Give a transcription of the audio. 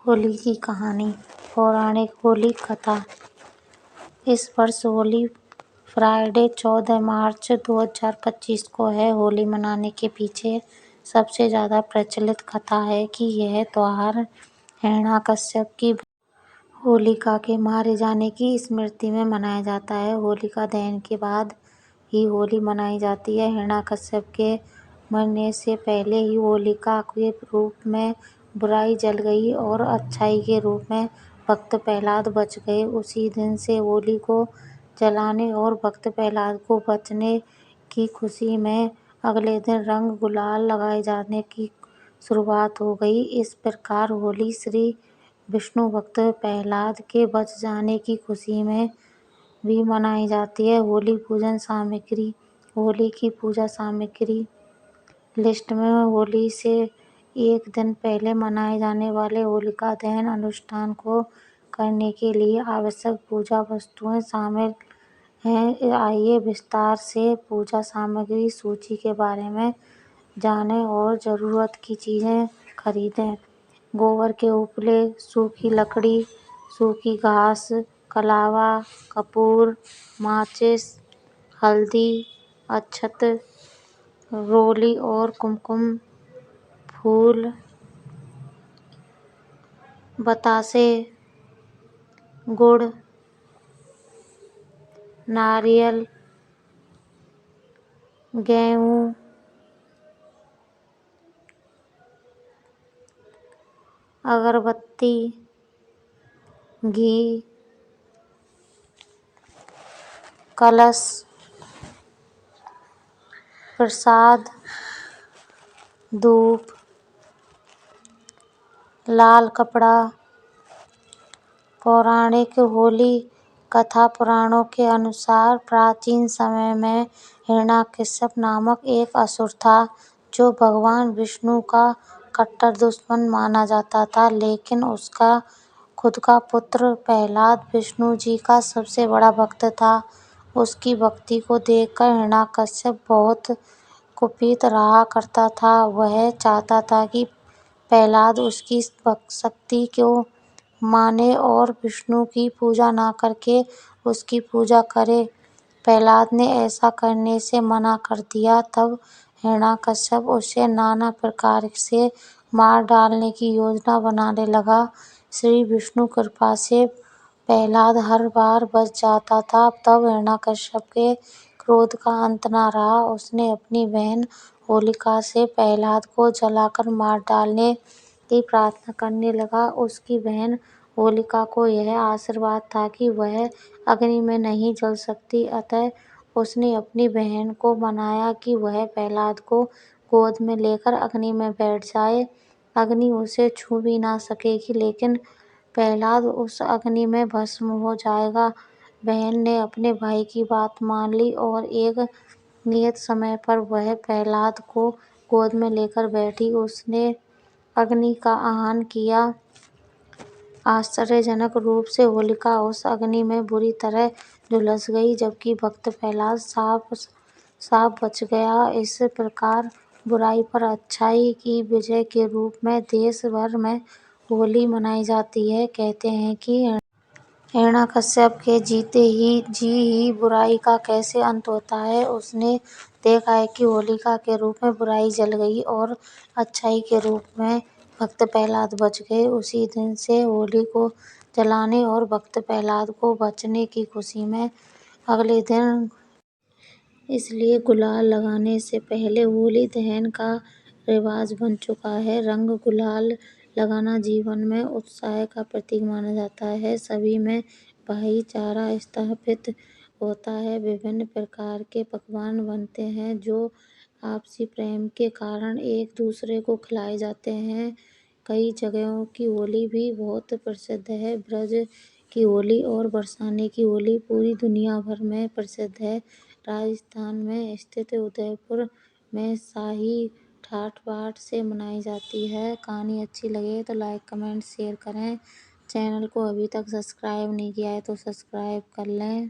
होली की कहानी। पौराणिक होली कथा। इस वर्ष होली फ्राइडे 14 मार्च 2025 को है। होली मनाने के पीछे सबसे ज़्यादा प्रचलित कथा है कि यह त्योहार हिरण्यकश्यप की होलिका के मारे जाने की स्मृति में मनाया जाता है। होलिका दहन के बाद ही होली मनाई जाती है। हिरण्यकश्यप के मरने से पहले ही होलिका के रूप में बुराई जल गई और अच्छाई के रूप में भक्त प्रहलाद बच गए। उसी दिन से होली को जलाने और भक्त प्रहलाद को बचने की खुशी में अगले दिन रंग गुलाल लगाए जाने की शुरुआत हो गई। इस प्रकार होली श्री विष्णु भक्त प्रहलाद के बच जाने की खुशी में भी मनाई जाती है। होली पूजन सामग्री। होली की पूजा सामग्री लिस्ट में होली से एक दिन पहले मनाए जाने वाले होलिका दहन अनुष्ठान को करने के लिए आवश्यक पूजा वस्तुएं शामिल हैं। आइए विस्तार से पूजा सामग्री सूची के बारे में जानें और ज़रूरत की चीज़ें खरीदें। गोबर के उपले, सूखी लकड़ी, सूखी घास, कलावा, कपूर, माचिस, हल्दी, अक्षत, रोली और कुमकुम, फूल, बतासे, गुड़, नारियल, गेहूँ, अगरबत्ती, घी, कलश, प्रसाद, धूप, लाल कपड़ा। पौराणिक होली कथा। पुराणों के अनुसार प्राचीन समय में हिरण्यकश्यप नामक एक असुर था जो भगवान विष्णु का कट्टर दुश्मन माना जाता था। लेकिन उसका खुद का पुत्र प्रहलाद विष्णु जी का सबसे बड़ा भक्त था। उसकी भक्ति को देखकर हिरण्यकश्यप बहुत कुपित रहा करता था। वह चाहता था कि प्रहलाद उसकी शक्ति को माने और विष्णु की पूजा न करके उसकी पूजा करे। प्रहलाद ने ऐसा करने से मना कर दिया। तब हिरण्यकश्यप उसे नाना प्रकार से मार डालने की योजना बनाने लगा। श्री विष्णु कृपा से प्रहलाद हर बार बच जाता था। तब हिरण्यकश्यप के क्रोध का अंत न रहा। उसने अपनी बहन होलिका से प्रहलाद को जलाकर मार डालने की प्रार्थना करने लगा। उसकी बहन होलिका को यह आशीर्वाद था कि वह अग्नि में नहीं जल सकती, अतः उसने अपनी बहन को मनाया कि वह प्रहलाद को गोद में लेकर अग्नि में बैठ जाए। अग्नि उसे छू भी ना सकेगी, लेकिन प्रहलाद उस अग्नि में भस्म हो जाएगा। बहन ने अपने भाई की बात मान ली और एक नियत समय पर वह प्रहलाद को गोद में लेकर बैठी। उसने अग्नि का आह्वान किया। आश्चर्यजनक रूप से होलिका उस अग्नि में बुरी तरह झुलस गई, जबकि भक्त प्रहलाद साफ बच गया। इस प्रकार बुराई पर अच्छाई की विजय के रूप में देश भर में होली मनाई जाती है। कहते हैं कि हिरण्यकश्यप के जीते ही बुराई का कैसे अंत होता है। उसने देखा है कि होलिका के रूप में बुराई जल गई और अच्छाई के रूप में भक्त प्रहलाद बच गए। उसी दिन से होली को जलाने और भक्त प्रहलाद को बचने की खुशी में अगले दिन इसलिए गुलाल लगाने से पहले होली दहन का रिवाज बन चुका है। रंग गुलाल लगाना जीवन में उत्साह का प्रतीक माना जाता है। सभी में भाईचारा स्थापित होता है। विभिन्न प्रकार के पकवान बनते हैं जो आपसी प्रेम के कारण एक दूसरे को खिलाए जाते हैं। कई जगहों की होली भी बहुत प्रसिद्ध है। ब्रज की होली और बरसाने की होली पूरी दुनिया भर में प्रसिद्ध है। राजस्थान में स्थित उदयपुर में शाही ठाठ बाट से मनाई जाती है। कहानी अच्छी लगे तो लाइक कमेंट शेयर करें। चैनल को अभी तक सब्सक्राइब नहीं किया है तो सब्सक्राइब कर लें।